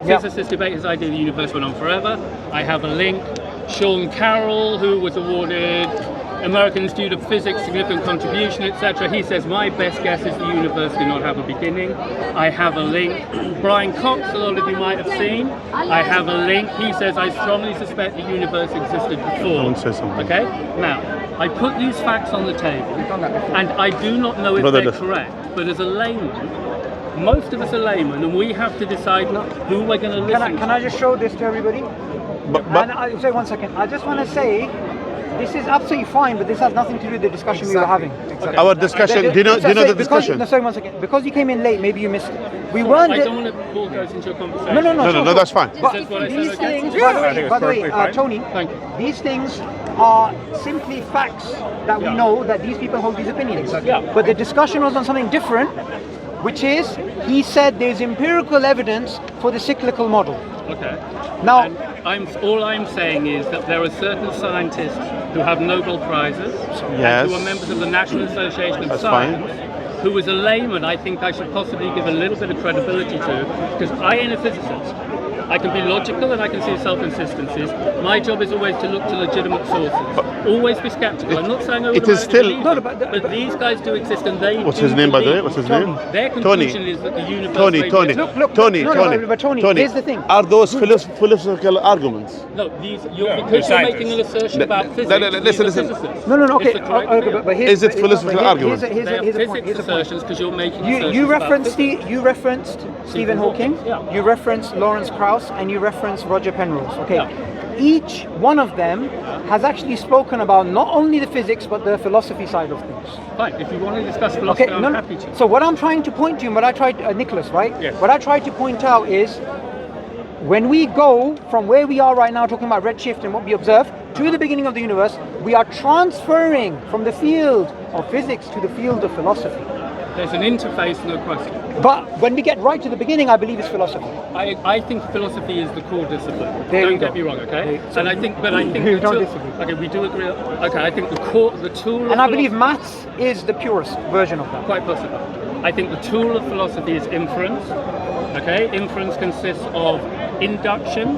Physicists debate his idea the universe went on forever. I have a link. Sean Carroll, who was awarded American Institute of Physics significant contribution, etc. He says my best guess is the universe did not have a beginning. I have a link. Brian Cox, a lot of you might have seen. I have a link. He says I strongly suspect the universe existed before. Okay. Now I put these facts on the table, and I do not know if they're correct. But as a layman, most of us are laymen, and we have to decide who we're going to listen to. Can I just show this to everybody? And I say 1 second. I just want to say, this is absolutely fine, but this has nothing to do with the discussion we were having. Exactly. Our discussion. Do you know the discussion? No, sorry, 1 second. Because you came in late, maybe you missed it. We weren't. I don't want to pull goes into a conversation. No, that's fine. But these things, by the way, Tony, these things are simply facts that we know that these people hold these opinions. But the discussion was on something different, which is, he said there's empirical evidence for the cyclical model. Okay. Now, all I'm saying is that there are certain scientists who have Nobel Prizes, who are members of the National Association of Science, who as a layman I think I should possibly give a little bit of credibility to, because I ain't a physicist. I can be logical and I can see self-consistencies. My job is always to look to legitimate sources. Always be skeptical. I'm not saying I would believe them, but these guys do exist and they What's his name, by the way? What's his name? Their conclusion is that the universe... Tony, here's the thing. Are those philosophical arguments? No, because you're making an assertion about physics. Listen. No, okay. But is it philosophical argument? Here's a point. Assertions because you're making you referenced Stephen Hawking, you referenced Lawrence Krauss, and you referenced Roger Penrose. Okay. Each one of them has actually spoken about not only the physics but the philosophy side of things. Fine, if you want to discuss philosophy, I'm happy to. So what I'm trying to point to, and what I tried, Nicholas, right? Yes. What I tried to point out is, when we go from where we are right now, talking about redshift and what we observe, to the beginning of the universe, we are transferring from the field of physics to the field of philosophy. There's an interface, no question. But when we get right to the beginning, I believe it's philosophy. I think philosophy is the core discipline. Don't get me wrong, okay? And I think we don't disagree. Okay, we do agree. Okay, I think the tool. And I believe maths is the purest version of that. Quite possible. I think the tool of philosophy is inference. Okay, inference consists of induction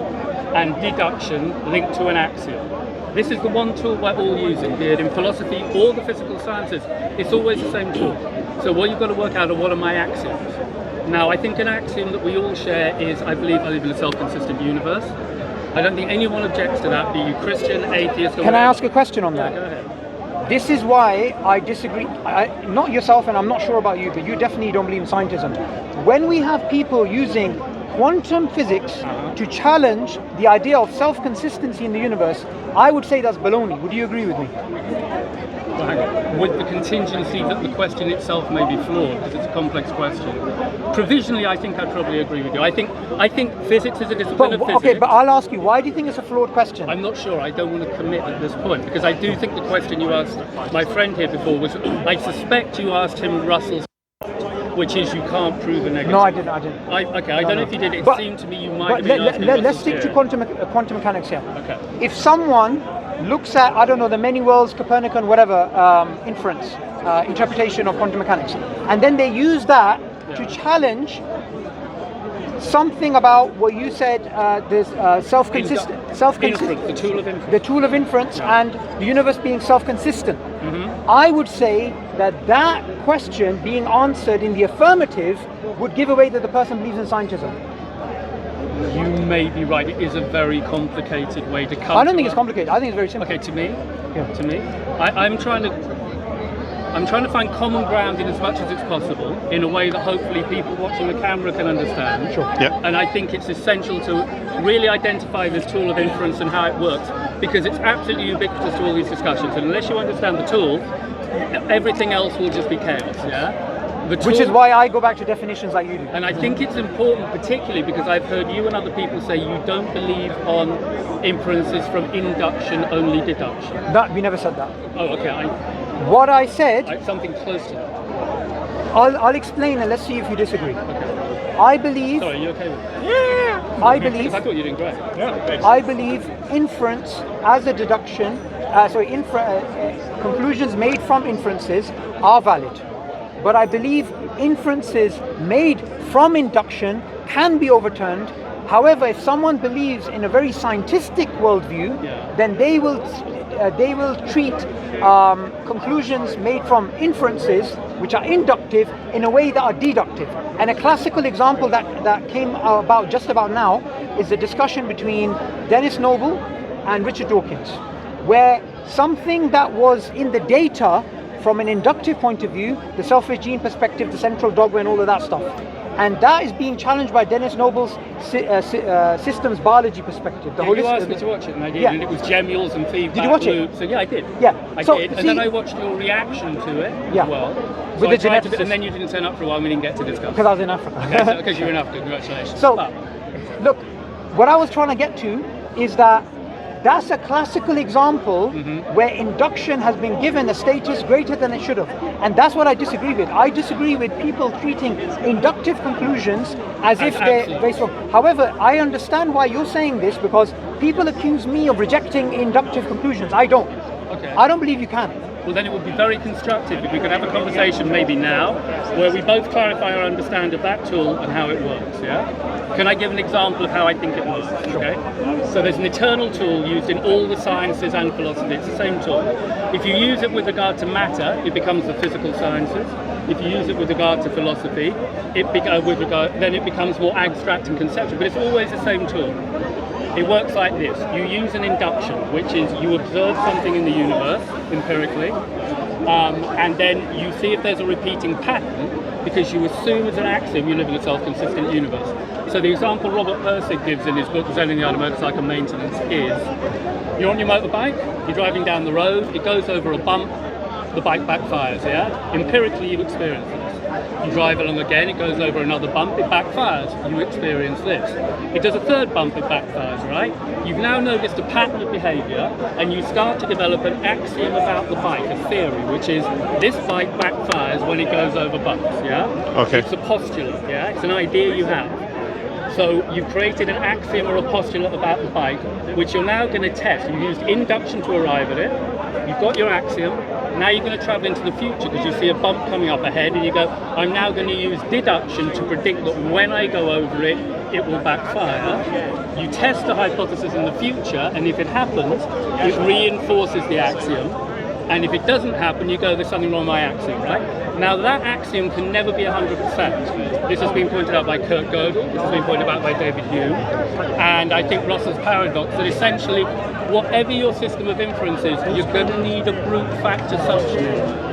and deduction linked to an axiom. This is the one tool we're all using, be it in philosophy or the physical sciences. It's always the same tool. So what you've got to work out are what are my axioms. Now, I think an axiom that we all share is, I believe I live in a self-consistent universe. I don't think anyone objects to that, be you Christian, atheist, or Can I ask a question on that? Go ahead. This is why I disagree, not yourself, and I'm not sure about you, but you definitely don't believe in scientism. When we have people using quantum physics to challenge the idea of self-consistency in the universe, I would say that's baloney. Would you agree with me? Well, hang on. With the contingency that the question itself may be flawed, because it's a complex question. Provisionally, I think I'd probably agree with you. I think physics is a discipline of physics. Okay, but I'll ask you, why do you think it's a flawed question? I'm not sure. I don't want to commit at this point, because I do think the question you asked my friend here before was, I suspect you asked him Russell's, which is you can't prove a negative. No, I didn't. I don't know if you did. It seemed to me you might have been let's stick to quantum mechanics here. Okay. If someone looks at, I don't know, the many worlds, Copernican, whatever, inference, interpretation of quantum mechanics, and then they use that to challenge something about what you said, this self-consistent, the tool of inference, and the universe being self-consistent. I would say that question being answered in the affirmative would give away that the person believes in scientism. You may be right. It is a very complicated way to come. I don't think it's complicated. I think it's very simple. Okay, to me, I'm trying to find common ground in as much as it's possible, in a way that hopefully people watching the camera can understand. Sure. Yeah. And I think it's essential to really identify this tool of inference and how it works, because it's absolutely ubiquitous to all these discussions. And unless you understand the tool, everything else will just be chaos. Yeah. Which is why I go back to definitions like you do. And I think it's important, particularly because I've heard you and other people say you don't believe on inferences from induction, only deduction. No, we never said that. Oh, okay. What I said... something close to that. I'll explain and let's see if you disagree. Okay. I believe... Sorry, are you okay with that? Yeah! I believe... I thought you were doing great. Yeah. I believe inference as a deduction, conclusions made from inferences are valid. But I believe inferences made from induction can be overturned. However, if someone believes in a very scientific worldview, then they will treat conclusions made from inferences, which are inductive, in a way that are deductive. And a classical example that came about just about now is the discussion between Dennis Noble and Richard Dawkins, where something that was in the data from an inductive point of view, the selfish gene perspective, the central dogma and all of that stuff, and that is being challenged by Dennis Noble's systems biology perspective. You asked me to watch it, and I did, and it was Gemmules and feedback. Did you watch loops. it? So yeah, I did. Yeah, I did, and then I watched your reaction to it as well. With the genetics, and then you didn't turn up for a while, and we didn't get to discuss. Because I was in Africa. Okay, because you were in Africa. Congratulations. So, look, what I was trying to get to is that that's a classical example where induction has been given a status greater than it should have. And that's what I disagree with. I disagree with people treating inductive conclusions as if they're based on... However, I understand why you're saying this, because people accuse me of rejecting inductive conclusions. I don't. Okay. I don't believe you can. Well, then it would be very constructive if we could have a conversation maybe now where we both clarify our understanding of that tool and how it works, yeah? Can I give an example of how I think it works, okay? So there's an eternal tool used in all the sciences and philosophy. It's the same tool. If you use it with regard to matter, it becomes the physical sciences. If you use it with regard to philosophy, then it becomes more abstract and conceptual, but it's always the same tool. It works like this. You use an induction, which is you observe something in the universe empirically, and then you see if there's a repeating pattern, because you assume as an axiom you live in a self-consistent universe. So the example Robert Pirsig gives in his book, Selling the Art of Motorcycle Maintenance, is you're on your motorbike, you're driving down the road, it goes over a bump, the bike backfires, yeah? Empirically you experience this. You drive along again, it goes over another bump, it backfires, you experience this. It does a third bump, it backfires, right? You've now noticed a pattern of behavior, and you start to develop an axiom about the bike, a theory, which is this bike backfires when it goes over bumps, yeah? Okay. It's a postulate, yeah? It's an idea you have. So you've created an axiom or a postulate about the bike, which you're now going to test. You used induction to arrive at it. You've got your axiom. Now you're going to travel into the future because you see a bump coming up ahead, and you go, I'm now going to use deduction to predict that when I go over it, it will backfire. You test the hypothesis in the future, and if it happens, it reinforces the axiom. And if it doesn't happen, you go, there's something wrong with my axiom, right? Now that axiom can never be 100%. This has been pointed out by Kurt Gödel, this has been pointed out by David Hume, and I think Russell's paradox, that essentially, whatever your system of inference is, you're going to need a brute fact assumption.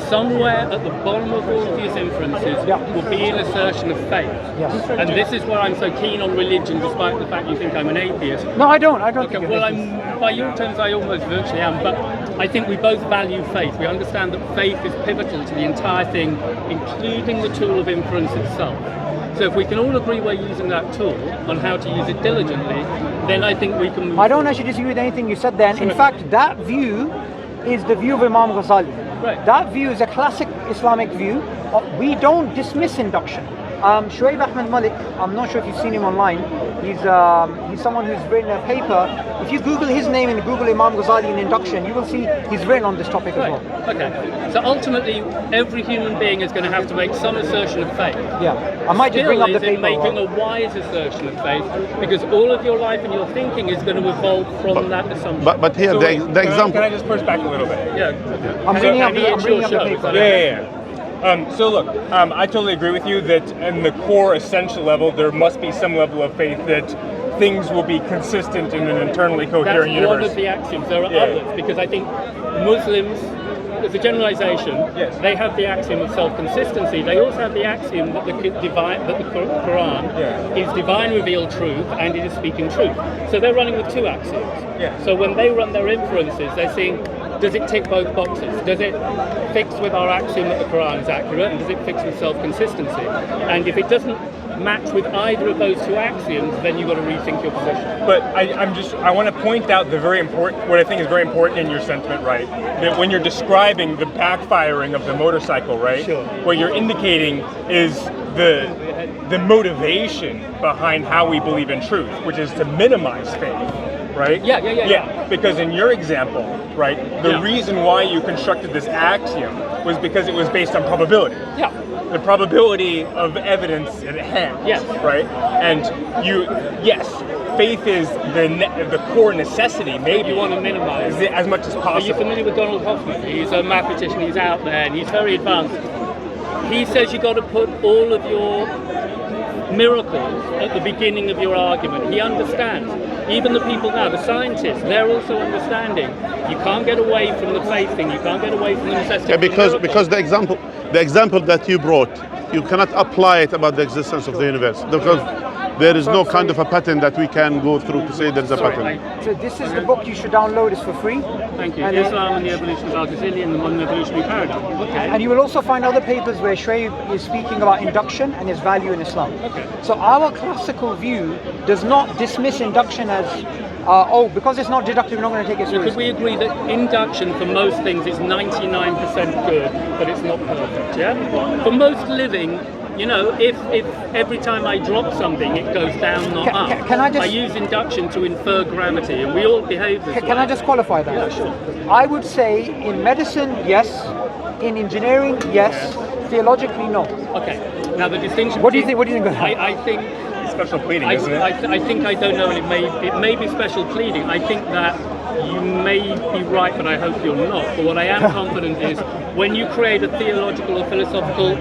Somewhere at the bottom of all of these inferences will be an assertion of faith. And this is where I'm so keen on religion, despite the fact you think I'm an atheist. No, I don't. I don't Okay, think well, by your terms, I almost virtually am, but I think we both value faith. We understand that faith is pivotal to the entire thing, including the tool of inference itself. So if we can all agree we're using that tool on how to use it diligently, then I think we can move I don't actually disagree with anything you said then. In fact, that view is the view of Imam Ghazali. Right. That view is a classic Islamic view. We don't dismiss induction. Shuaib Ahmed Malik, I'm not sure if you've seen him online. He's someone who's written a paper. If you Google his name and Google Imam Ghazali in induction, you will see he's written on this topic as well. Okay. So ultimately, every human being is going to have to make some assertion of faith. Yeah. I might just bring up the paper. Making a wise assertion of faith, because all of your life and your thinking is going to evolve from that assumption. But here, So the example... Can I just push back a little bit? Yeah. I'm bringing up the paper. Yeah. So look, I totally agree with you that in the core essential level, there must be some level of faith that things will be consistent in an internally coherent universe. That's one of the axioms. There are others, because I think Muslims, as a generalization, they have the axiom of self-consistency. They also have the axiom that the Quran is divine revealed truth and it is speaking truth. So they're running with two axioms. So when they run their inferences, they're seeing, does it tick both boxes? Does it fix with our axiom that the Quran is accurate, and does it fix with self-consistency? And if it doesn't match with either of those two axioms, then you've got to rethink your position. But I want to point out what I think is very important in your sentiment, right? That when you're describing the backfiring of the motorcycle, right? Sure. What you're indicating is the motivation behind how we believe in truth, which is to minimize faith. Right? Yeah. Because in your example, right, the reason why you constructed this axiom was because it was based on probability. Yeah. the probability of evidence at hand. Yes. Right? And yes, faith is the core necessity, maybe. You want to minimize it as much as Are you possible. familiar with Donald Hoffman? He's a mathematician, he's out there, and he's very advanced. He says you've got to put all of your miracles at the beginning of your argument. He understands. Even the people now, the scientists, they're also understanding. You can't get away from the faith thing. You can't get away from the necessity. Yeah, of the miracle. because the example that you brought, you cannot apply it about the existence of the universe, because there is no kind of a pattern that we can go through to say there's a pattern. So this is the book you should download. It's for free. Thank you. And Islam and the Evolution of Al-Ghazali and the Modern Evolutionary Paradigm. Okay. And you will also find other papers where Sheikh is speaking about induction and its value in Islam. Okay. So our classical view does not dismiss induction as, because it's not deductive, we're not going to take it Could seriously. we agree that induction for most things is 99% good, but it's not perfect, yeah? For most living, you know, if every time I drop something, it goes down, not up. Can I just- I use induction to infer gravity, and we all behave this way. Can I just qualify that? Yeah, sure. I would say in medicine, yes. In engineering, yes. Theologically, no. Okay. Now the distinction. What do you think? What do you think? I think. Special pleading, isn't it? I think I don't know, and it may be special pleading. I think that you may be right, but I hope you're not. But what I am confident is when you create a theological or philosophical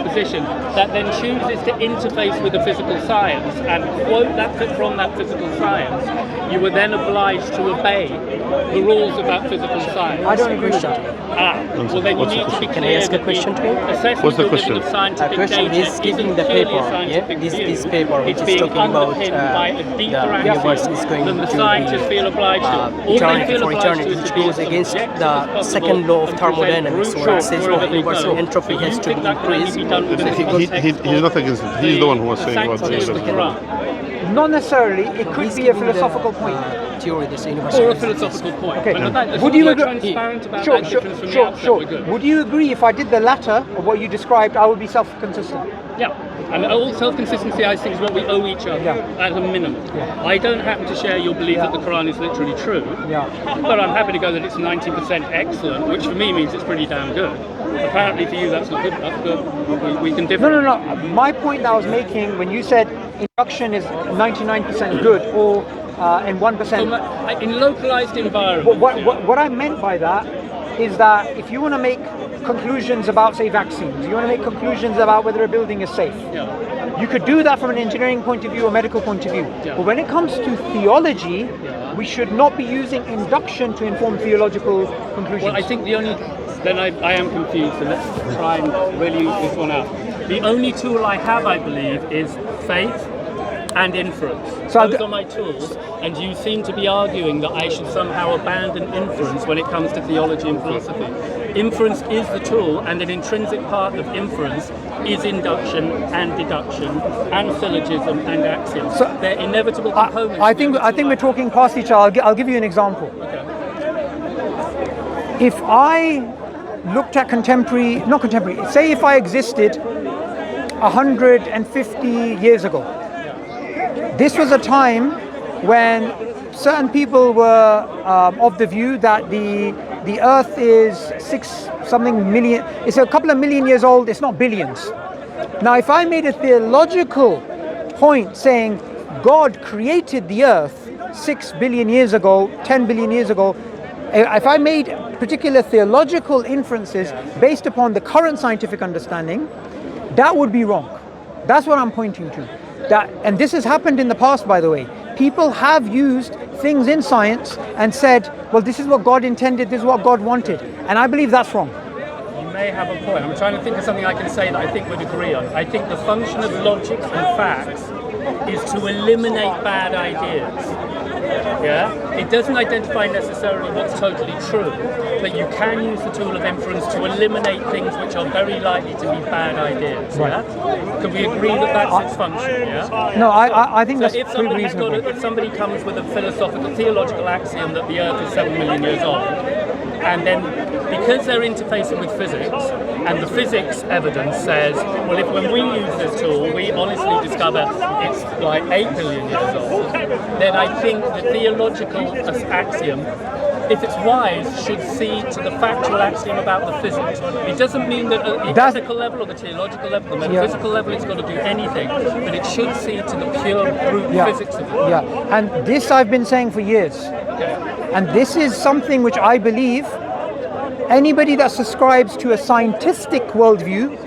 position that then chooses to interface with the physical science and quote that from that physical science, you are then obliged to obey the rules of that physical science. I don't agree with that. Well then you What's the need to be question? clear. Can I ask a that question to him? assessment What's the of question? living of scientific Question data is giving isn't the purely a paper, scientific this view. paper which It's is being talking about underpinned by a deeper the universe is going than the to scientists be feel obliged to. All they eternity feel for obliged eternity, to is which to be goes as against objective the as possible second law of and present thermodynamics, brute where it truth says wherever that they universal go. entropy So has you to think be that can only increased. be done within the context He's not against it. He's the one who was saying what sanctity he of the says. Quran. Not necessarily. It could He's be a giving the, philosophical point. Theory that's universal. Or a philosophical point. Okay. But as Would long as you you're agree? transparent about Sure, that sure, difference from the sure, outset, sure. we're good. Would you agree if I did the latter of what you described, I would be self-consistent? Yeah, and all self-consistency, I think, is what we owe each other at a minimum. Yeah. I don't happen to share your belief that the Quran is literally true, but I'm happy to go that it's 90% excellent, which for me means it's pretty damn good. Apparently for you that's not good enough, but we can differ. No. My point that I was making when you said induction is 99% good or and 1%. In localized environments. What I meant by that is that if you want to make conclusions about, say, vaccines, you want to make conclusions about whether a building is safe, you could do that from an engineering point of view or medical point of view. But when it comes to theology, we should not be using induction to inform theological conclusions. Well, I think I am confused, so let's try and really use this one out. The only tool I have, I believe, is faith and inference. So those are my tools, and you seem to be arguing that I should somehow abandon inference when it comes to theology and philosophy. Inference is the tool, and an intrinsic part of inference is induction and deduction and syllogism and axiom. So, they're inevitable components. I think we're talking past each other. I'll give you an example. Okay. If I looked at say if I existed 150 years ago, this was a time when certain people were of the view that the Earth is 6-something million. It's a couple of million years old. It's not billions. Now, if I made a theological point saying God created the Earth 6 billion years ago, 10 billion years ago, if I made particular theological inferences based upon the current scientific understanding, that would be wrong. That's what I'm pointing to. And this has happened in the past, by the way. People have used things in science and said, well, this is what God intended, this is what God wanted. And I believe that's wrong. You may have a point. I'm trying to think of something I can say that I think we'd agree on. I think the function of logic and facts is to eliminate bad ideas. Yeah? It doesn't identify necessarily what's totally true, but you can use the tool of inference to eliminate things which are very likely to be bad ideas. Yeah? Can we agree that that's its function? Yeah? No, I think that's if pretty reasonable. if somebody comes with a philosophical, theological axiom that the Earth is 7 million years old, and then because they're interfacing with physics, and the physics evidence says, well, when we use this tool, we honestly discover it's like 8 billion years old, then I think the theological axiom if it's wise, should see to the factual axiom about the physics. It doesn't mean that at the ethical level or the theological level, the metaphysical level, it's got to do anything, but it should see to the pure brute physics of it. Yeah, and this I've been saying for years. Okay. And this is something which I believe anybody that subscribes to a scientistic worldview,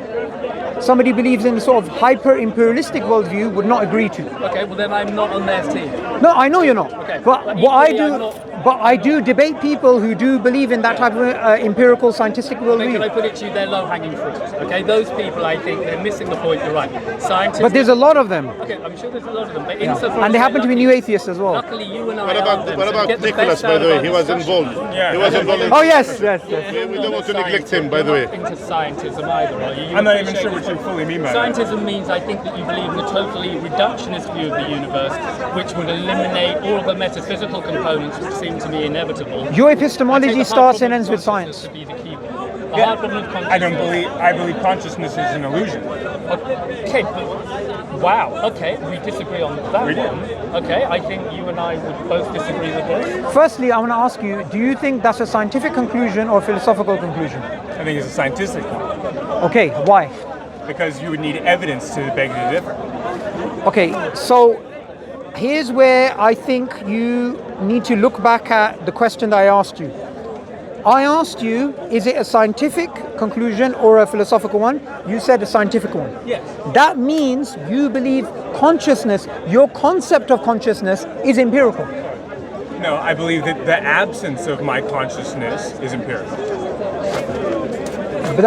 somebody believes in a sort of hyper-imperialistic worldview, would not agree to. Okay, well then I'm not on their team. No, I know you're not. Okay. But what I do debate people who do believe in that type of empirical scientific Okay, worldview. can I put it to you, they're low-hanging fruit. Okay, those people, I think, they're missing the point, you're right. Scientists... But there's a lot of them. Okay, I'm sure there's a lot of them, but insofar And they as happen to be lucky- new atheists as well. Luckily, you and I What are them, about so get the Nicholas, best by out the of way? our He was discussion. involved. Yeah. He was involved in Oh yes. We don't want to neglect him, by the way. Into scientism either, are you? I'm not even sure what you fully mean by that. Scientism means, I think, that you believe in a totally reductionist view of the universe, which would eliminate all of the metaphysical components which seem to me inevitable. Your I take epistemology the starts hard and ends with problem of science. consciousness to be the key one. The hard problem of consciousness. I believe consciousness is an illusion. Okay, wow, okay, we disagree on that We do. one. Okay, I think you and I would both disagree with this. Firstly, I want to ask you, do you think that's a scientific conclusion or a philosophical conclusion? I think it's a scientific one. Okay, why? Because you would need evidence to beg to differ. Okay, so here's where I think you need to look back at the question that I asked you. I asked you, is it a scientific conclusion or a philosophical one? You said a scientific one. Yes. That means you believe consciousness, your concept of consciousness is empirical. No, I believe that the absence of my consciousness is empirical. But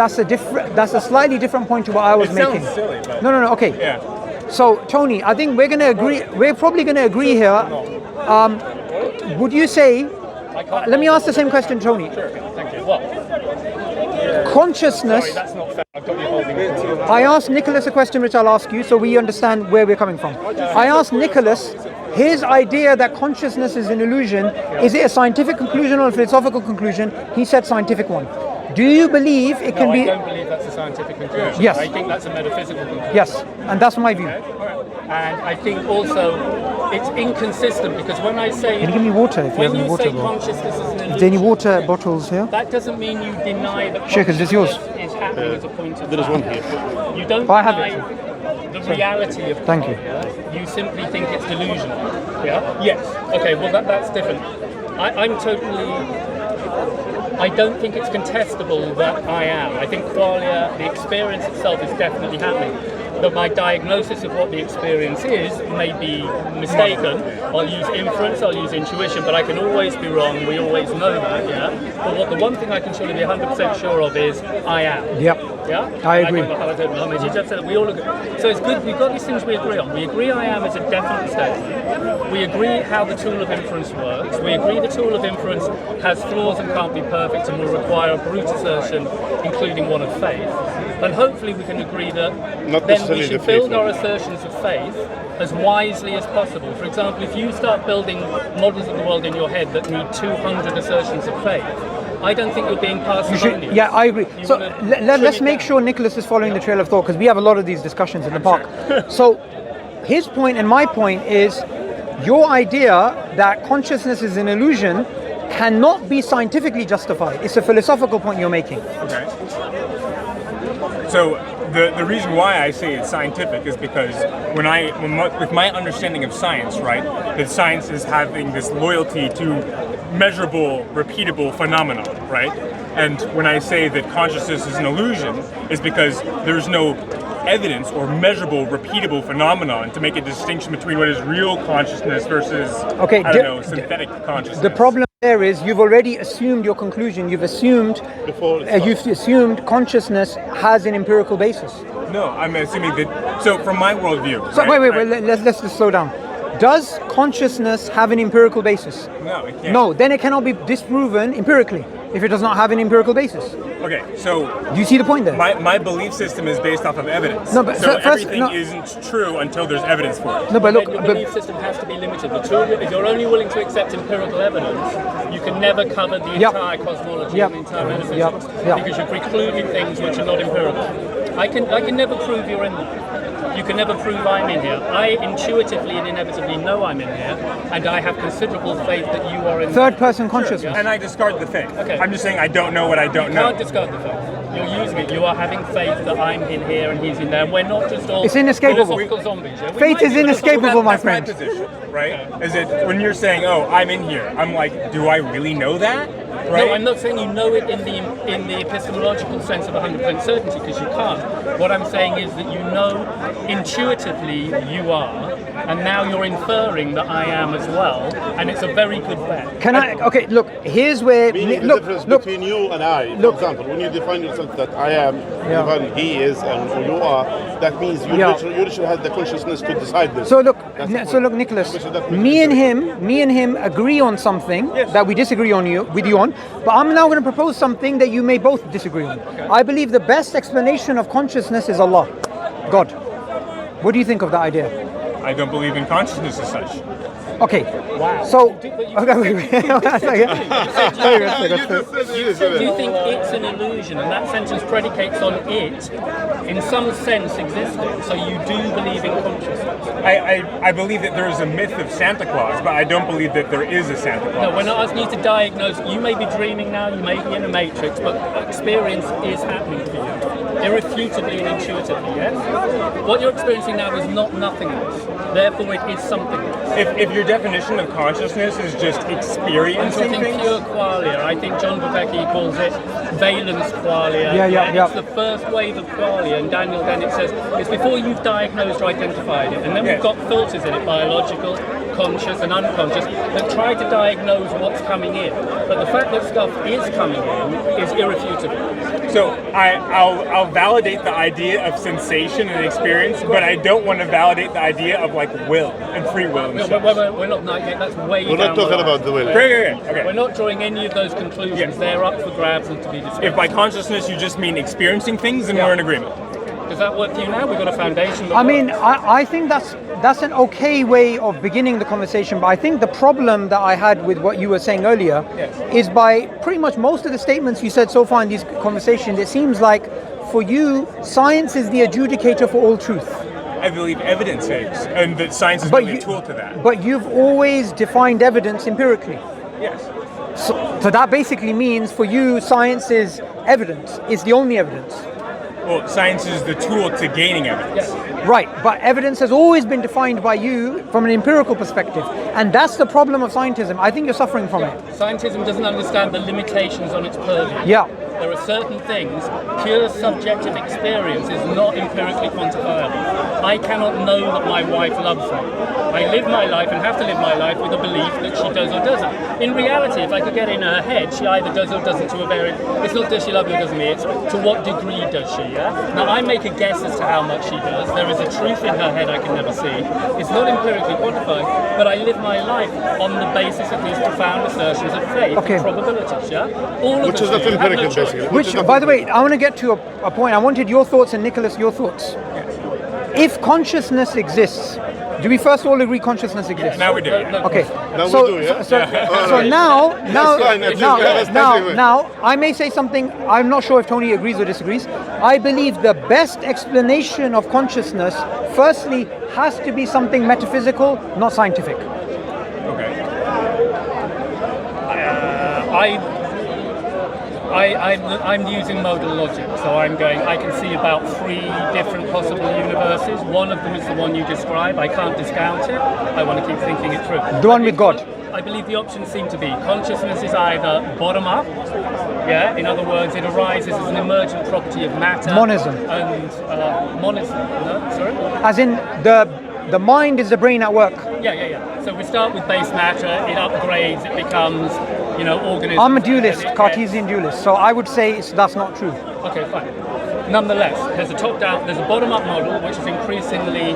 that's a slightly different point to what I was It making. sounds silly, but No, okay. yeah. So, Tony, I think we're going to agree. We're probably going to agree here. Would you say? Let me ask the same question, Tony. Sure, thank you. What? Consciousness. Sorry, that's not fair. I've got you holding it. I asked Nicholas a question which I'll ask you, so we understand where we're coming from. I asked Nicholas his idea that consciousness is an illusion. Is it a scientific conclusion or a philosophical conclusion? He said scientific one. Do you believe it can No, be? I don't believe that's a scientific conclusion. Yes. I think that's a metaphysical conclusion. Yes, and that's my view. And I think also it's inconsistent because when I say Can you give me water if you when have any you water, say bro? consciousness is an illusion, Is there any water bottles here? that doesn't mean you deny that Sheikh, is this yours? consciousness is happening as a point of There is one fact. here. You don't I have deny the reality of Thank you. yeah? You simply think it's delusional. Yeah? Yes. Okay, well that's different. I'm totally... I don't think it's contestable that I am. I think qualia, the experience itself is definitely happening. But my diagnosis of what the experience is may be mistaken. I'll use inference, I'll use intuition, but I can always be wrong. We always know that, yeah? But the one thing I can surely be 100% sure of is I am. Yep. Yeah? I agree. Mohammed, you just said that we all agree. So it's good, we've got these things we agree on. We agree I am is a definite statement. We agree how the tool of inference works. We agree the tool of inference has flaws and can't be perfect and will require a brute assertion, including one of faith. And hopefully we can agree that Not then we necessarily should the build faith our one. assertions of faith as wisely as possible. For example, if you start building models of the world in your head that need 200 assertions of faith, I don't think you're being parsimonious. Yeah, I agree. You So wanna let's trim it make down. sure Nicholas is following the trail of thought because we have a lot of these discussions in the park. So his point and my point is your idea that consciousness is an illusion cannot be scientifically justified. It's a philosophical point you're making. Okay. So the reason why I say it's scientific is because with my understanding of science, right, that science is having this loyalty to measurable, repeatable phenomena, right? And when I say that consciousness is an illusion, is because there's no evidence or measurable, repeatable phenomenon to make a distinction between what is real consciousness versus, Okay, synthetic consciousness. The problem there is you've already assumed your conclusion. You've assumed consciousness has an empirical basis. No, I'm assuming that. So from my worldview. So right, wait. Let's just slow down. Does consciousness have an empirical basis? No, it can't. No, then it cannot be disproven empirically if it does not have an empirical basis. Okay, so Do you see the point there? my belief system is based off of evidence. No, but so first- everything no. isn't true until there's evidence for it. No, but look, Then your belief system has to be limited. If you're only willing to accept empirical evidence, you can never cover the Yep. entire cosmology Yep. and the entire metaphysics Yep. because you're precluding things which are not empirical. I can never prove you're in that. You can never prove I'm in here. I intuitively and inevitably know I'm in here, and I have considerable faith that you are in Third person consciousness. And I discard the thing. Okay. I'm just saying I don't know what I don't You know. can't discard the fact. You're using it. You are having faith that I'm in here and he's in there. And we're not just all It's inescapable. philosophical zombies. Yeah? We Faith might is be inescapable, my That's my friend. position, right? Is it when you're saying, "Oh, I'm in here," I'm like, "Do I really know that?" Right? No, I'm not saying you know it in the epistemological sense of 100% certainty, because you can't. What I'm saying is that you know intuitively you are, and now you're inferring that I am as well, and it's a very good bet. Can I? Okay, look. Here's where. Meaning the Look, difference look. between you and I, for Look. example, when you define yourself that I am, Yeah. even he is, and you are, that means you Yeah. literally have the consciousness to decide this. So look, That's the so point. look, Nicholas. Which is that Me and him agree on something that we disagree with you on. But I'm now going to propose something that you may both disagree on. I believe the best explanation of consciousness is Allah, God. What do you think of that idea? I don't believe in consciousness as such. Okay. Wow. So, But you- okay, wait. Do you think it's an illusion, and that sentence predicates on it, in some sense, existing? So you do believe in consciousness? I believe that there is a myth of Santa Claus, but I don't believe that there is a Santa Claus. No, we're not asking you to diagnose. You may be dreaming now, you may be in a matrix, but experience is happening to you. Irrefutably and intuitively, yes? What you're experiencing now is not nothingness. Therefore, it is something. If your definition of consciousness is just I'm experiencing talking things, pure qualia. I think John Vervaeke calls it valence qualia. Yeah. It's the first wave of qualia, and Daniel Dennett says it's before you've diagnosed or identified it. And then we've got filters in it, biological, conscious and unconscious, that try to diagnose what's coming in. But the fact that stuff is coming in is irrefutable. so I'll validate the idea of sensation and experience, but I don't want to validate the idea of like will and free will and No, stuff. we're not yet. That's way We're down not the talking line. about the will. Okay. We're not drawing any of those conclusions. Yeah. They're up for grabs and to be discussed. If by consciousness you just mean experiencing things, then Yeah. we're in agreement. Does that work for you now? We've got a foundation. that I mean, works. I think that's an okay way of beginning the conversation. But I think the problem that I had with what you were saying earlier is by pretty much most of the statements you said so far in these conversations, it seems like for you, science is the adjudicator for all truth. I believe evidence is, and that science is But really a tool to that. But you've always defined evidence empirically. Yes. So that basically means for you, science is evidence. It's the only evidence. Well, science is the tool to gaining evidence. Right, but evidence has always been defined by you from an empirical perspective. And that's the problem of scientism. I think you're suffering from it. Scientism doesn't understand the limitations on its purview. Yeah. There are certain things, pure subjective experience is not empirically quantifiable. I cannot know that my wife loves me. I live my life and have to live my life with a belief that she does or doesn't. In reality, if I could get in her head, she either does or doesn't to a variant. It's not does she love me or doesn't me, it's to what degree does she, yeah? Now I make a guess as to how much she does. There is a truth in her head I can never see. It's not empirically quantified, but I live my life on the basis of these profound assertions of faith Okay. and probabilities, yeah? All of Which us is not do. You have no empirical, choice. basically. Which, by the way, I want to get to a point. I wanted your thoughts and Nicholas, your thoughts. If consciousness exists, do we first all agree consciousness exists? Now we do. Okay. Now so, we do, yeah? So, All so right. now, fine, that's just- that's anyway. now, I may say something. I'm not sure if Tony agrees or disagrees. I believe the best explanation of consciousness, firstly, has to be something metaphysical, not scientific. Okay. I'm using modal logic, so I'm going, I can see about 3 different possible universes. One of them is the one you describe. I can't discount it. I want to keep thinking it through. The one with God. I believe the options seem to be consciousness is either bottom up, yeah, in other words, it arises as an emergent property of matter. Monism. And monism, no, sorry? As in the mind is the brain at work. Yeah. So we start with base matter, it upgrades, it becomes, organism. I'm a dualist, Cartesian dualist, so I would say that's not true. Okay, fine. Nonetheless, there's a top-down, there's a bottom-up model which is increasingly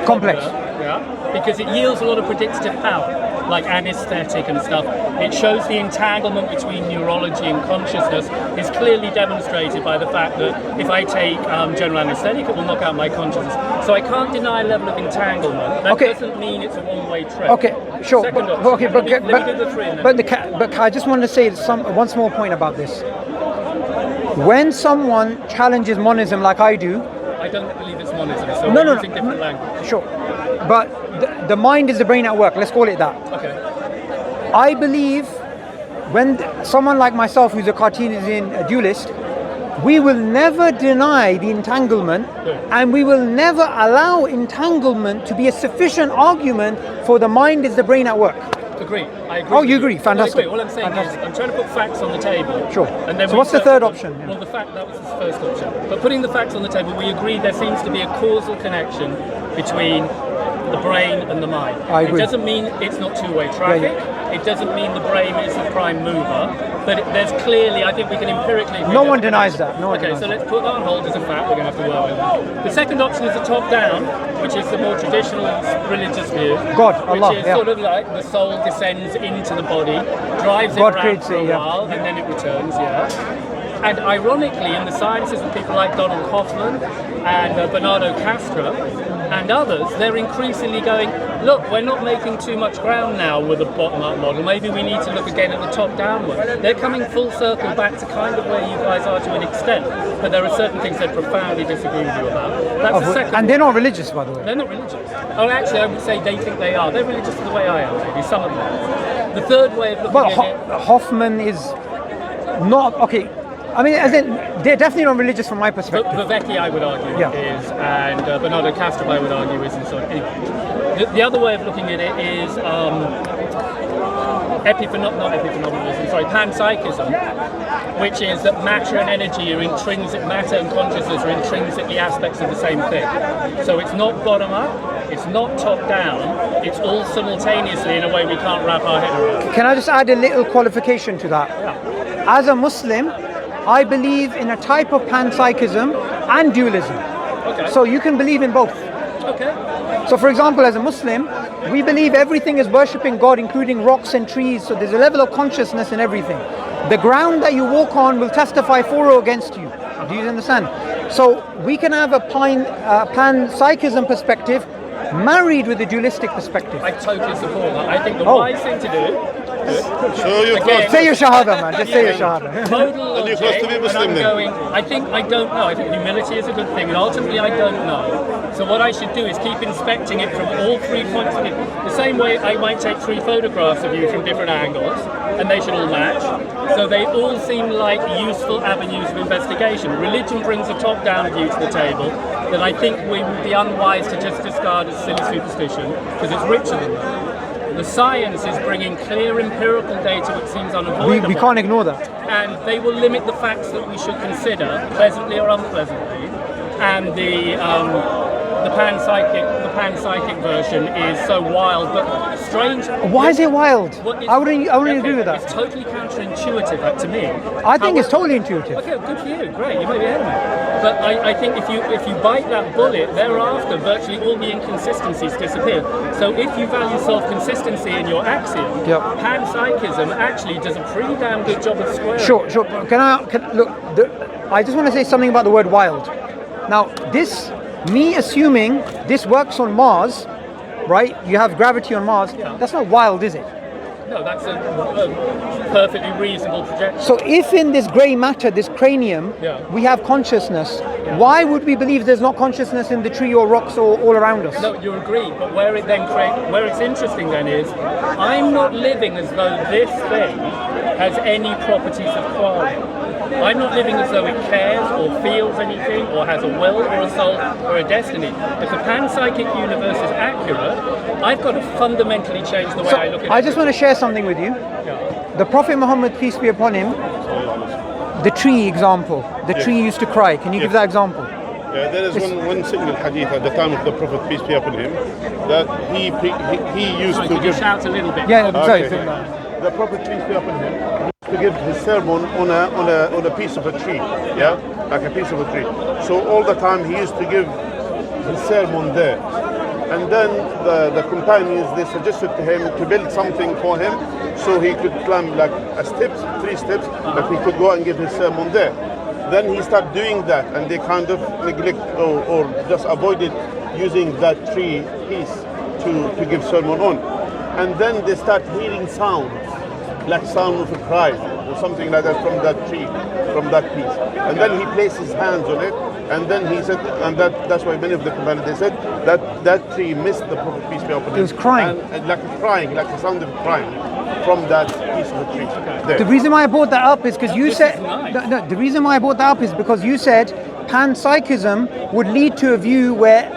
Complex. popular, yeah, because it yields a lot of predictive power, like anesthetic and stuff. It shows the entanglement between neurology and consciousness is clearly demonstrated by the fact that if I take general anesthetic, it will knock out my consciousness. So I can't deny a level of entanglement. That Okay. doesn't mean it's a one-way trip. Okay, sure. Second But, option. okay, but Let me do the 3 and then- but I just want to say one small point about this. When someone challenges monism like I do, I don't believe it's monism. So No, we're no, using no. different language. Sure. But the mind is the brain at work. Let's call it that. Okay. I believe when someone like myself, who's a Cartesian dualist, we will never deny the entanglement, and we will never allow entanglement to be a sufficient argument for the mind is the brain at work. Agree. I agree. Oh, you agree? Fantastic. I agree. All I'm saying Fantastic. is I'm trying to put facts on the table. Sure. And then So we what's the interpret third them. option? Yeah. Well, the fact that was the first option. But putting the facts on the table, we agree there seems to be a causal connection between the brain and the mind. I agree. It doesn't mean it's not two-way traffic. It doesn't mean the brain is the prime mover. But there's clearly, I think we can empirically agree. No one denies that. No one Okay, denies so that. let's put that on hold as a fact. We're going to have to work with that. The second option is the top-down, which is the more traditional religious view. God, which Allah, is yeah. sort of like the soul descends into the body, drives God it around creates for a it, yeah. while, and then it returns. And ironically, in the sciences of people like Donald Hoffman and Bernardo Castro and others, they're increasingly going, look, we're not making too much ground now with a bottom-up model. Maybe we need to look again at the top-down one. They're coming full circle back to kind of where you guys are to an extent, but there are certain things they profoundly disagree with you about. That's the second. And they're not religious, by the way. They're not religious. Oh, actually, I would say they think they are. They're religious in the way I am, maybe, some of them. The third way of looking But at it... Hoffman is not, okay, I mean, as in, they're definitely not religious from my perspective. Viveki, I would argue, Yeah. is, and Bernardo Castro, I would argue, is, and so on. Anyway, the other way of looking at it is panpsychism, which is that matter and energy are intrinsic, matter and consciousness are intrinsically aspects of the same thing. So it's not bottom up, it's not top down, it's all simultaneously in a way we can't wrap our head around. Can I just add a little qualification to that? As a Muslim, I believe in a type of panpsychism and dualism. Okay. So you can believe in both. Okay. So for example, as a Muslim, we believe everything is worshipping God, including rocks and trees. So there's a level of consciousness in everything. The ground that you walk on will testify for or against you. Do you understand? So we can have a panpsychism perspective married with a dualistic perspective. I totally support that. I think the wise thing to do... So you Again, Say your shahada, man. Just say your shahada. Modal And you're logic, supposed to be Muslim and I'm then? going, I think I don't know. I think humility is a good thing, and ultimately I don't know. So what I should do is keep inspecting it from all 3 points of view. The same way I might take 3 photographs of you from different angles, and they should all match. So they all seem like useful avenues of investigation. Religion brings a top-down view to the table that I think we would be unwise to just discard as silly superstition, because it's richer than that. The science is bringing clear empirical data which seems unavoidable. We can't ignore that. And they will limit the facts that we should consider, pleasantly or unpleasantly. And the panpsychic version is so wild, but strange. Why is it wild? Well, it's- I wouldn't agree with that. It's totally counterintuitive to me. I think it's totally intuitive. Okay, good for you. Great, you may be ahead of me. But I think if you bite that bullet, thereafter virtually all the inconsistencies disappear. So if you value self-consistency in your axiom, Yep. panpsychism actually does a pretty damn good job of squaring. Sure. Look, I just want to say something about the word wild. Now, me assuming this works on Mars, right? You have gravity on Mars. Yeah. That's not wild, is it? No, that's a perfectly reasonable projection. So if in this grey matter, this cranium, Yeah. we have consciousness, why would we believe there's not consciousness in the tree or rocks or all around us? No, you agree, but where it's interesting then is, I'm not living as though this thing has any properties of quality. I'm not living as though it cares or feels anything or has a will or a soul or a destiny. If the panpsychic universe is accurate, I've got to fundamentally change the way So I look at it. I just want to share something with you. Yeah. The Prophet Muhammad, peace be upon him, the tree example, the tree used to cry. Can you give that example? Yeah, there is one single hadith at the time of the Prophet, peace be upon him, that he used Sorry, to could you give. shout a little bit? Yeah, sorry. Okay. The Prophet, peace be upon him, used to give his sermon on a piece of a tree, yeah, like a piece of a tree. So all the time he used to give his sermon there, and then the companions, they suggested to him to build something for him, so he could climb like a steps, 3 steps, that he could go and give his sermon there. Then he started doing that, and they kind of neglect or just avoided using that tree piece to give sermon on. And then they start hearing sounds, like sound of a cry or something like that from that tree, from that piece. And then he placed his hands on it, And then he said, and that's why many of the companions, they said that tree missed the Prophet, peace be upon him. It was crying. And like the sound of crying from that piece of the tree. There. The reason why I brought that up is because you This said is nice. no, the reason why I brought that up is because you said panpsychism would lead to a view where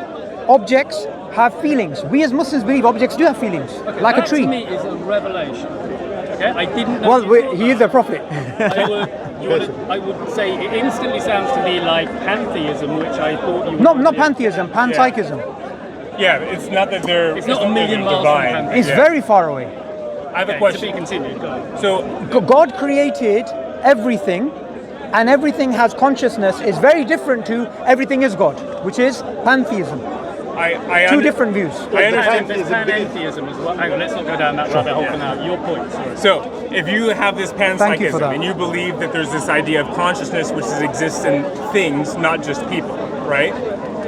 objects have feelings. We as Muslims believe objects do have feelings, like a That tree. to me is a revelation. Okay, I didn't know. Well, he is a prophet. I would say it instantly sounds to me like pantheism, which I thought you. not would pantheism, panpsychism. Yeah, it's not that they're. It's not a million they're miles from divine. pantheism. It's Yeah. very far away. I have a To be question. continued. Go on. So God created everything, and everything has consciousness. Is very different to everything is God, which is pantheism. Two different views. I understand. There's panentheism as well. Hang on, let's not go down that rabbit hole for now. Your point, sorry. So, if you have this Thank you for panpsychism that. and you believe that there's this idea of consciousness which exists in things, not just people, right?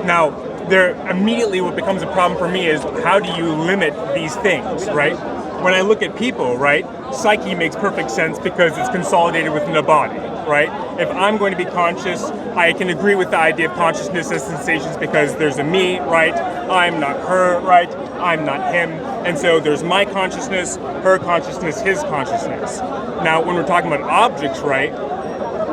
Now, there immediately what becomes a problem for me is how do you limit these things, right? When I look at people, right, psyche makes perfect sense because it's consolidated within a body, right? If I'm going to be conscious, I can agree with the idea of consciousness as sensations because there's a me, right? I'm not her, right? I'm not him. And so there's my consciousness, her consciousness, his consciousness. Now, when we're talking about objects, right,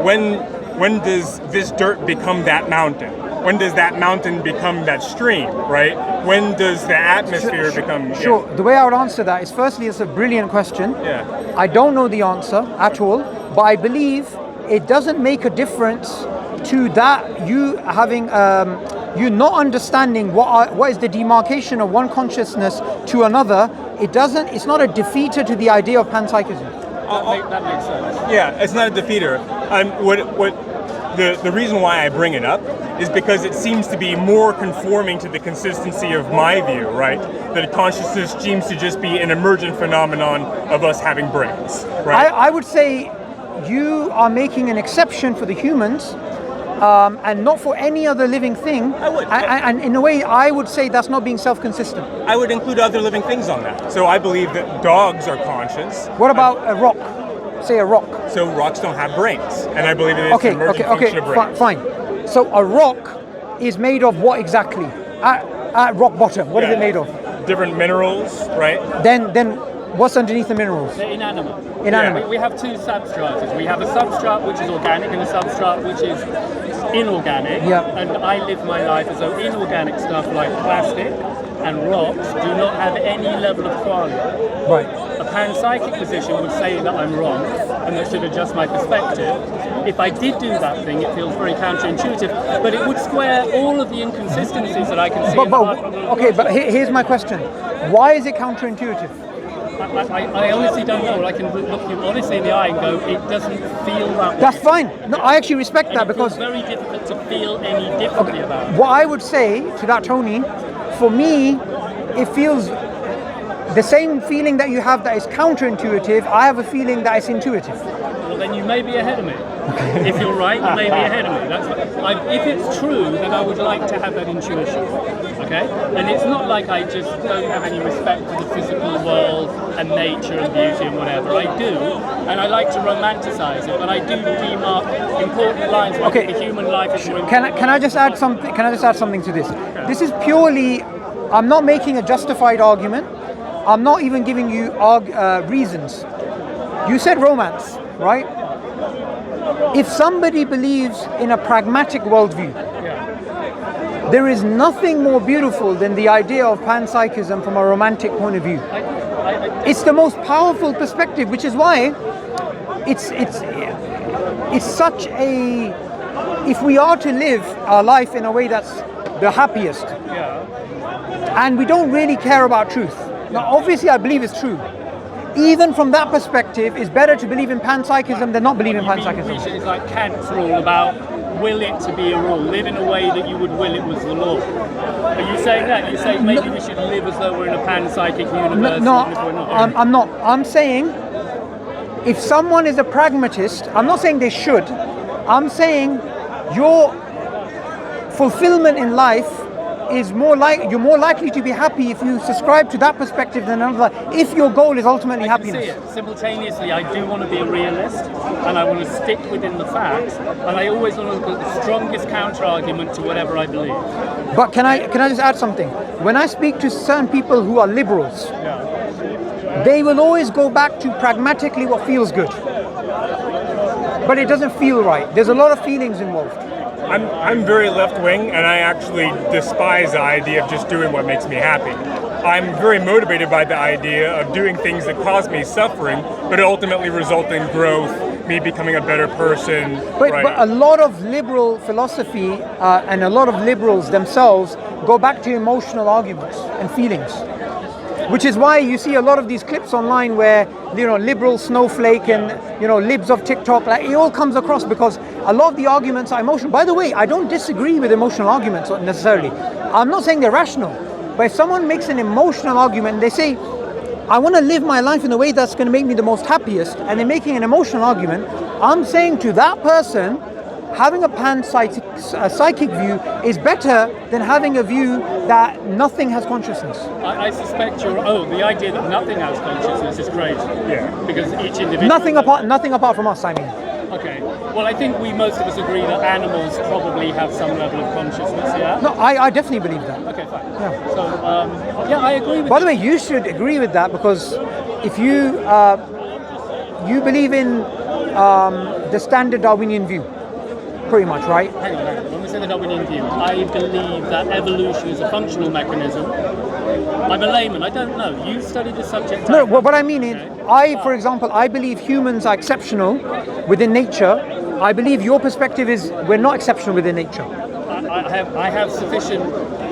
when does this dirt become that mountain? When does that mountain become that stream, right? When does the atmosphere become... Sure. The way I would answer that is, firstly, it's a brilliant question. Yeah. I don't know the answer at all, but I believe it doesn't make a difference to that you having you not understanding what is the demarcation of one consciousness to another. It's not a defeater to the idea of panpsychism. That makes sense. Yeah, it's not a defeater. The reason why I bring it up is because it seems to be more conforming to the consistency of my view, right? That consciousness seems to just be an emergent phenomenon of us having brains, right? I would say you are making an exception for the humans and not for any other living thing. I would. And in a way, I would say that's not being self-consistent. I would include other living things on that. So I believe that dogs are conscious. What about a rock? Say a rock. So rocks don't have brains, and I believe it is an emergent function of brains. Fine. So a rock is made of what exactly? At rock bottom, what is it made of? Different minerals, right? Then what's underneath the minerals? They're inanimate. Inanimate. We have two substrates. We have a substrate which is organic and a substrate which is inorganic. Yeah. And I live my life as though inorganic stuff like plastic and rocks do not have any level of qualia. Right. A panpsychic position would say that I'm wrong and that should adjust my perspective. If I did do that thing, it feels very counterintuitive, but it would square all of the inconsistencies that I can see. But here's my question. Why is it counterintuitive? I honestly don't know. I can look you honestly in the eye and go, it doesn't feel that way. That's fine. No, I actually respect And that it feels because very difficult to feel any differently about it. what I would say to that, Tony, for me, it feels the same feeling that you have that is counterintuitive. I have a feeling that is intuitive. Well, then you may be ahead of me. If you're right, you may be ahead of me. If it's true, then I would like to have that intuition. Okay? And it's not like I just don't have any respect for the physical world and nature and beauty and whatever. I do, and I like to romanticize it, but I do demark important lines where Okay. the human life is more important. Can I just add something? Can I just add something to this? This is purely. I'm not making a justified argument. I'm not even giving you reasons. You said romance, right? If somebody believes in a pragmatic worldview, there is nothing more beautiful than the idea of panpsychism from a romantic point of view. It's the most powerful perspective, which is why it's such a. If we are to live our life in a way that's the happiest, and we don't really care about truth. Now, obviously, I believe it's true. Even from that perspective, it's better to believe in panpsychism than not believe in panpsychism. It's like Kant's rule about will it to be a rule, live in a way that you would will it was the law. Are you saying that? You're saying maybe we should live as though we're in a panpsychic universe? No, even if we're not. I'm not. I'm saying if someone is a pragmatist, I'm not saying they should. I'm saying your fulfillment in life is you're more likely to be happy if you subscribe to that perspective than another, if your goal is ultimately I can happiness. see it. Simultaneously, I do want to be a realist, and I want to stick within the facts, and I always want to look at the strongest counter-argument to whatever I believe. But can I just add something? When I speak to certain people who are liberals, they will always go back to pragmatically what feels good. But it doesn't feel right. There's a lot of feelings involved. I'm very left-wing, and I actually despise the idea of just doing what makes me happy. I'm very motivated by the idea of doing things that cause me suffering, but ultimately result in growth, me becoming a better person. But right? a lot of liberal philosophy and a lot of liberals themselves go back to emotional arguments and feelings. Which is why you see a lot of these clips online where, liberal snowflake and, libs of TikTok, like it all comes across because a lot of the arguments are emotional. By the way, I don't disagree with emotional arguments necessarily. I'm not saying they're rational. But if someone makes an emotional argument and they say, I want to live my life in a way that's going to make me the most happiest, and they're making an emotional argument, I'm saying to that person, having a psychic view is better than having a view that nothing has consciousness. I suspect the idea that nothing has consciousness is crazy. Yeah. Because each individual... Nothing apart from us, I mean. Okay. Well, I think most of us agree that animals probably have some level of consciousness, yeah? No, I definitely believe that. Okay, fine. Yeah. So, I agree with By the way, you should agree with that because if you believe in the standard Darwinian view, pretty much, right? Hang on. When we say the Darwinian view, I believe that evolution is a functional mechanism. I'm a layman, I don't know. You studied the subject. No, what I mean is, for example, I believe humans are exceptional within nature. I believe your perspective is we're not exceptional within nature. I have sufficient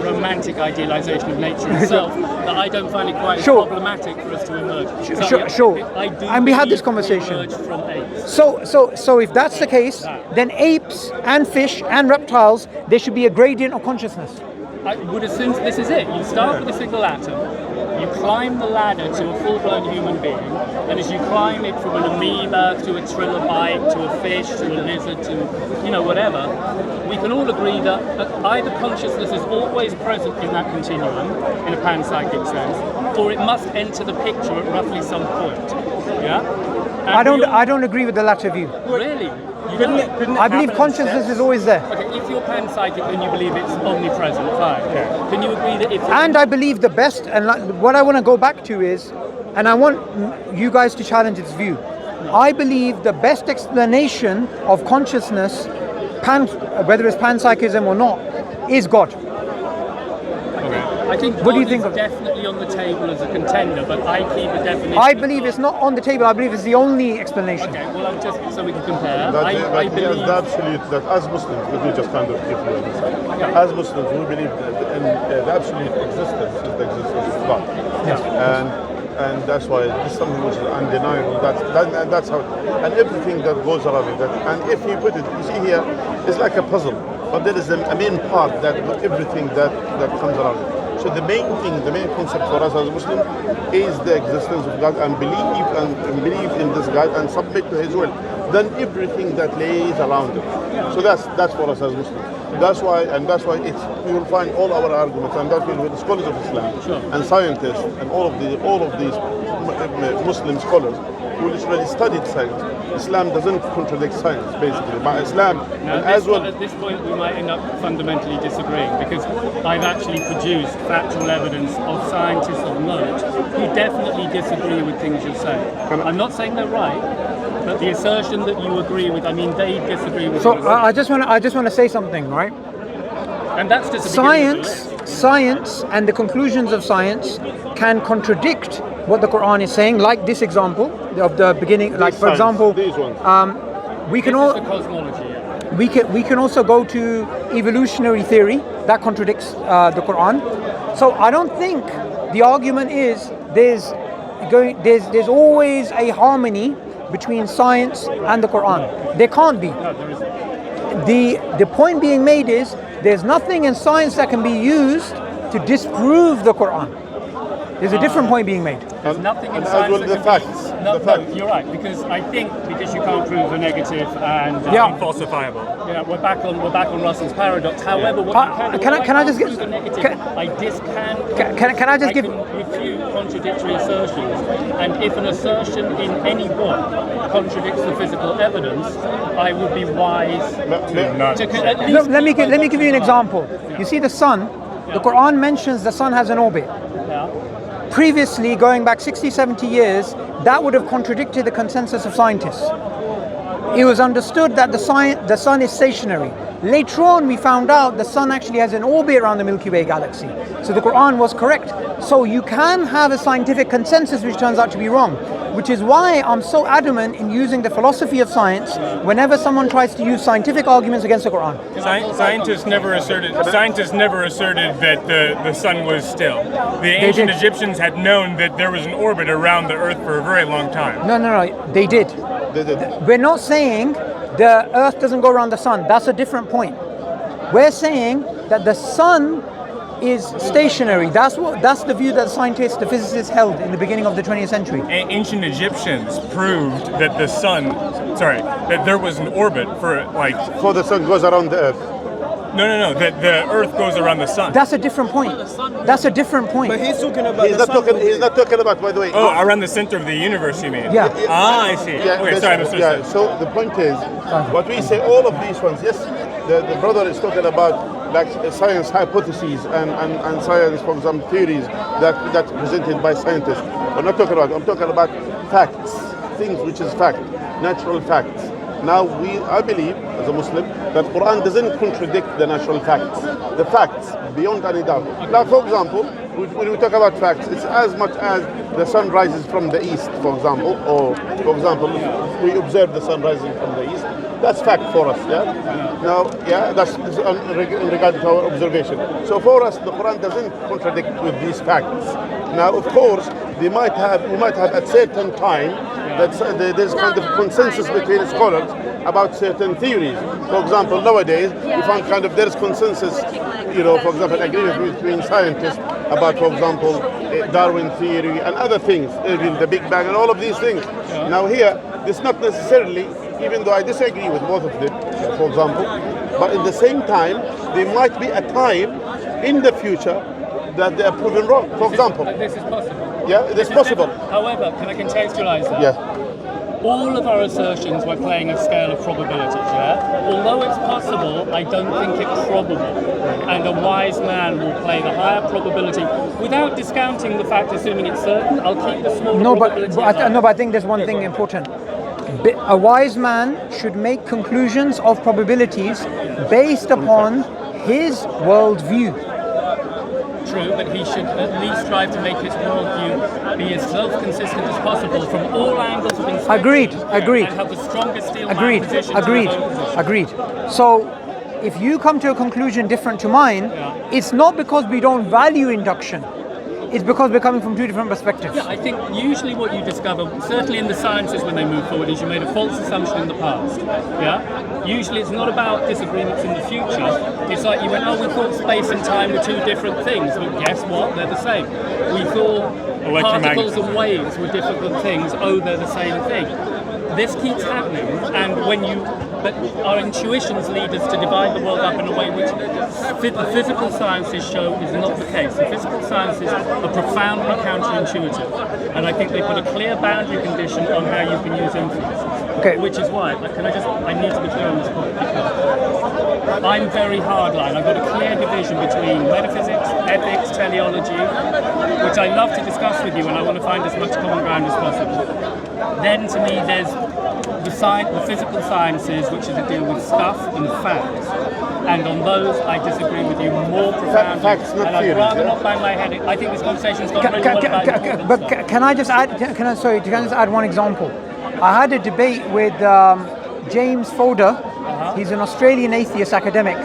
romantic idealization of nature itself that I don't find it quite as problematic for us to emerge. Sure. I do And we had this believe conversation. we emerged from apes. So if that's the case, then apes and fish and reptiles, there should be a gradient of consciousness. I would assume this is it. You start with a single atom, you climb the ladder to a full-blown human being, and as you climb it from an amoeba to a trilobite to a fish to a lizard to, whatever, we can all agree that either consciousness is always present in that continuum, in a panpsychic sense, or it must enter the picture at roughly some point. Yeah? And I don't agree with the latter view. Really? I believe consciousness is always there. Okay, if you're panpsychic then you believe it's omnipresent, fine. Yeah. Can you agree that if... And I believe the best, and what I want to go back to is, and I want you guys to challenge this view, I believe the best explanation of consciousness, whether it's panpsychism or not, is God. I think what do you God think is of definitely on the table as a contender, but I keep a definition. I believe it's not on the table. I believe it's the only explanation. Okay, well, I'm just so we can compare. I I believe the absolute that as Muslims, let me just kind of give you an insight. As Muslims, we believe that the absolute existence is the existence of God. And that's why it's something which is undeniable. That's how, and everything that goes around it. And if you put it, you see here, it's like a puzzle, but there is a main part that everything that comes around it. So the main concept for us as Muslims is the existence of God and believe in this God and submit to His will. Then everything that lays around it. So that's for us as Muslims. That's why we will find all our arguments, and that's with the scholars of Islam and scientists and all of these Muslim scholars who literally studied science. Islam doesn't contradict science, basically. But Islam, at this point, we might end up fundamentally disagreeing because I've actually produced factual evidence of scientists of note who definitely disagree with things you're saying. I'm not saying they're right, but the assertion that you agree with, I mean, they disagree with. So I just want to say something, right? And that's just science, and the conclusions of science can contradict what the Quran is saying, like this example of the beginning. Like, for example, we can all cosmology. Yeah. we can also go to evolutionary theory that contradicts the Quran. So I don't think the argument is there's always a harmony between science and the Quran. There can't be. No, there isn't. The point being made is there's nothing in science that can be used to disprove the Quran. There's a different point being made. There's nothing in as science well that the can facts. No, the fact. you're right, because I think because you can't prove a negative and Unfalsifiable. yeah, we're back on Russell's paradox. However, what you can I just prove get- a negative, can- I discount. can I just give- can refute contradictory assertions, and if an assertion in any book contradicts the physical evidence, I would be wise to at least. Let me give you an example. You see the sun. The Quran mentions the sun has an orbit. Yeah. Previously, going back 60, 70 years, that would have contradicted the consensus of scientists. It was understood that the sun is stationary. Later on, we found out the sun actually has an orbit around the Milky Way galaxy. So the Quran was correct. So you can have a scientific consensus which turns out to be wrong, which is why I'm so adamant in using the philosophy of science whenever someone tries to use scientific arguments against the Quran. Scientists never asserted that the sun was still. The ancient did. Egyptians had known that there was an orbit around the Earth for a very long time. No, they did. They did. We're not saying the Earth doesn't go around the sun. That's a different point. We're saying that the sun is stationary. That's the view that scientists, the physicists held in the beginning of the 20th century. Ancient Egyptians proved that that there was an orbit for Before the sun goes around the earth. that the Earth goes around the sun. That's a different point. That's a different point. But he's talking about He's the not sun. talking. He's not talking about. By the way. Oh, around the center of the universe, you mean? Yeah. Ah, I see. Yeah, Okay, sorry, I misunderstood. yeah. So the point is, what we say, all of these ones. Yes, the brother is talking about like science hypotheses and science, for example, theories that presented by scientists. I'm not talking about. I'm talking about facts, things which is fact, natural facts. Now I believe as a Muslim that Quran doesn't contradict the natural facts. The facts beyond any doubt. Now, for example, when we talk about facts, it's as much as the sun rises from the east, for example, or for example, we observe the sun rising from the east. That's fact for us, yeah. Now, yeah, that's in regard to our observation. So for us, the Quran doesn't contradict with these facts. Now, of course, we might have at certain time that there's kind of consensus between scholars about certain theories. For example, nowadays we find kind of there's consensus, for example, agreement between scientists about, for example, Darwin theory and other things, even the Big Bang and all of these things. Now here, this not necessarily, even though I disagree with both of them, for example, but at the same time, there might be a time in the future that they are proven wrong. For example, This is possible. yeah, it is possible. However, can I contextualize that? Yeah. All of our assertions were playing a scale of probabilities, yeah? Although it's possible, I don't think it's probable. And a wise man will play the higher probability without discounting the fact, assuming it's certain. I'll keep the smaller No, probability. but I think there's one thing important. A wise man should make conclusions of probabilities based upon his worldview. True, but he should at least strive to make his worldview be as self-consistent as possible from all angles of inspection. Agreed. And have the strongest steel man position to the own position. Agreed. So, if you come to a conclusion different to mine, it's not because we don't value induction. It's because we're coming from two different perspectives. Yeah, I think usually what you discover, certainly in the sciences when they move forward, is you made a false assumption in the past. Yeah? Usually it's not about disagreements in the future. It's like you went, we thought space and time were two different things. But guess what? They're the same. We thought particles and waves were different things. They're the same thing. This keeps happening, and but our intuitions lead us to divide the world up in a way which the physical sciences show is not the case. The physical sciences are profoundly counterintuitive, and I think they put a clear boundary condition on how you can use inference. Okay. Which is why, I need to be clear on this point. I'm very hardline. I've got a clear division between metaphysics, ethics, teleology, which I love to discuss with you, and I want to find as much common ground as possible. Then to me there's the physical sciences, which is to deal with stuff and facts. And on those I disagree with you more profoundly. Facts, not and I'd theories, rather yeah? not bang my head. I think this conversation's gone really well about But can I just add? Can I just add one example? I had a debate with James Fodor. He's an Australian atheist academic,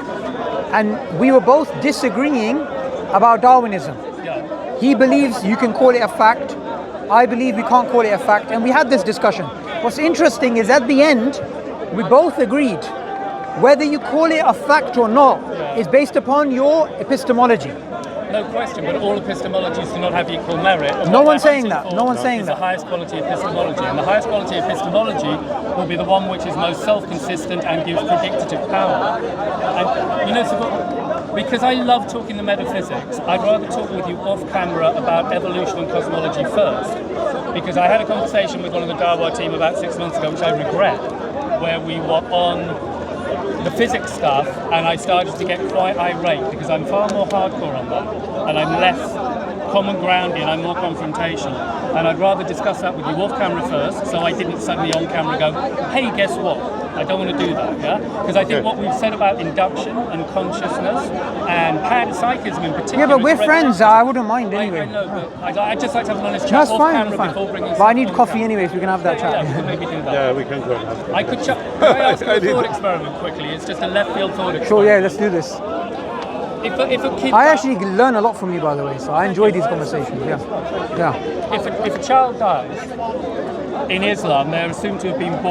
and we were both disagreeing about Darwinism. He believes you can call it a fact. I believe we can't call it a fact, and we had this discussion. What's interesting is at the end, we both agreed whether you call it a fact or not is based upon your epistemology. No question, but all epistemologies do not have equal merit. And No what one's we're saying hunting that. for No one's saying is that. the highest quality epistemology, and the highest quality epistemology will be the one which is most self-consistent and gives predictive power. And you know, so, because I love talking the metaphysics, I'd rather talk with you off camera about evolution and cosmology first. Because I had a conversation with one of the Dawa team about 6 months ago, which I regret, where we were on the physics stuff, and I started to get quite irate because I'm far more hardcore on that, and I'm less common groundy and I'm more confrontational. And I'd rather discuss that with you off camera first, so I didn't suddenly on camera go, hey, guess what? I don't want to do that, yeah? Because I think what we've said about induction and consciousness and Panpsychism in particular. Yeah, but we're is friends. I wouldn't mind anyway. I know, but I'd just like to have an honest chat That's off fine. camera Fine. before bringing But I need someone coffee on. anyway, so we can have that Yeah, chat. we can maybe do that. Yeah, we can go and have I could can I ask you a thought experiment quickly? It's just a left field thought experiment. Sure, yeah, let's do this. If a kid I actually learn a lot from you, by the way, so I enjoy these conversations. Yeah, yeah. if a child dies in Islam, they're assumed to have been born